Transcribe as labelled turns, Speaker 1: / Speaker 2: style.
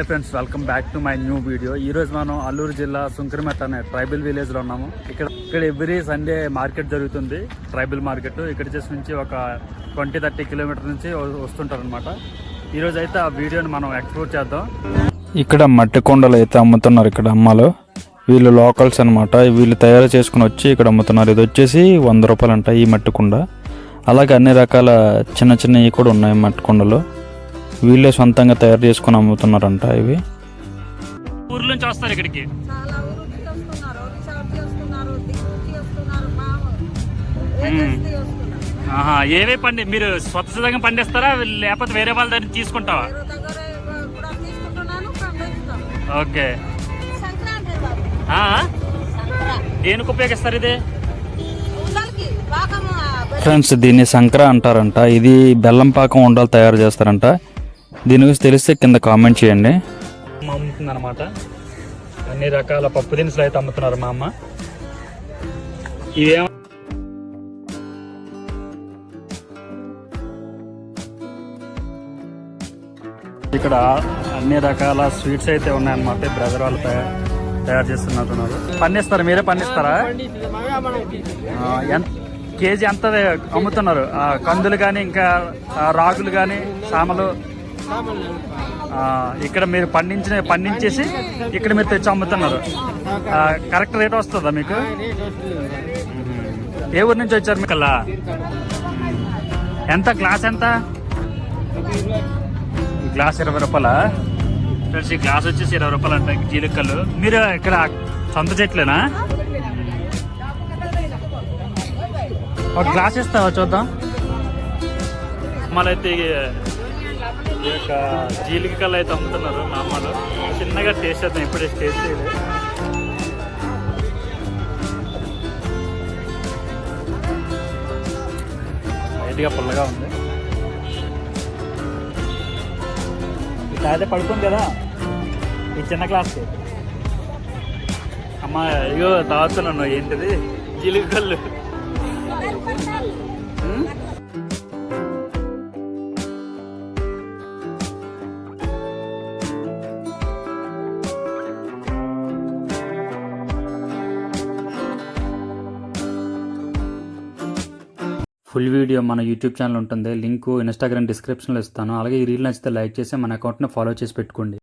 Speaker 1: Friends, welcome back to my new video. ఈ రోజు మనం అల్లూరు జిల్లా సుంకరమెట్ట అనే ట్రైబల్ విలేజ్ లో ఉన్నాము. ఇక్కడ ఎవ్రీ సండే మార్కెట్ జరుగుతుంది, ట్రైబల్ మార్కెట్. ఇక్కడ నుంచి ఒక 20-30 కిలోమీటర్ నుంచి వస్తుంటారు అనమాట. ఈ రోజు అయితే ఆ వీడియోని మనం ఎక్స్ప్లోర్ చేద్దాం.
Speaker 2: ఇక్కడ మట్టి కొండలు అయితే అమ్ముతున్నారు. ఇక్కడ అమ్మాలు వీళ్ళు లోకల్స్ అనమాట. వీళ్ళు తయారు చేసుకుని వచ్చి ఇక్కడ అమ్ముతున్నారు. ఇది వచ్చేసి 100 రూపాయలు అంట ఈ మట్టి కుండ. అలాగే అన్ని రకాల చిన్న చిన్నవి కూడా ఉన్నాయి మట్టి కుండలు. వీళ్ళే సొంతంగా తయారు చేసుకుని అమ్ముతున్నారంట. ఇవి
Speaker 1: ఊర్ల నుంచి వస్తారు ఇక్కడికి. ఏవే మీరు స్వచ్ఛంగా పండిస్తారా లేకపోతే వేరే వాళ్ళ దగ్గర తీసుకుంటావా? ఓకే, దేనికి ఉపయోగిస్తారు ఇది?
Speaker 2: ఫ్రెండ్స్, దీన్ని సంక్ర అంటారంట. ఇది బెల్లం పాకం ఉండలు తయారు చేస్తారంట. దీని గురించి తెలిస్తే కింద కామెంట్ చేయండి.
Speaker 1: అమ్ముతుంది అనమాట. అన్ని రకాల పప్పు దినుసులు అయితే అమ్ముతున్నారు మా అమ్మ. ఇవేమో ఇక్కడ అన్ని రకాల స్వీట్స్ అయితే ఉన్నాయన్నమాట. బ్రదర్ వాళ్ళు తయారు చేస్తున్నారు. పండిస్తారు, మీరే పండిస్తారా? కేజీ ఎంత అమ్ముతున్నారు? కందులు కానీ ఇంకా రాగులు కానీ సామలు ఇక్కడ మీరు పండించేసి ఇక్కడ మీరు తెచ్చి అమ్ముతున్నారు. కరెక్ట్ రేట్ వస్తుందా మీకు? ఏ ఊరు నుంచి వచ్చారు మీకు? ఎంత గ్లాస్? ఎంత గ్లాస్? 20 రూపాయలా? ఫ్రెండ్స్, ఈ గ్లాస్ వచ్చేసి 20 రూపాయలు అంట. జీలకల్లు మీరు ఇక్కడ సొంత చెట్లేనా? ఒక గ్లాస్ ఇస్తావా చూద్దాం? మళ్ళీ ఈ యొక్క జీలికలు అయితే అమ్ముతున్నారు మా అమ్మలు. చిన్నగా టేస్ట్ చేద్దాం, ఇప్పుడే టేస్ట్ చేయలేదు. లైట్గా పుల్లగా ఉంది. అయితే పడుకుంది కదా ఈ చిన్న గ్లాస్. అమ్మ ఇగో తాగుతున్నాను. ఏంటిది? జీలికలు.
Speaker 2: ఫుల్ వీడియో మన యూట్యూబ్ ఛానల్ ఉంటుంది. లింక్ ఇన్స్టాగ్రామ్ డిస్క్రిప్షన్లో ఇస్తాను. అలాగే ఈ రీల్ నచ్చితే లైక్ చేసి మన అకౌంట్ని ఫాలో చేసి పెట్టుకోండి.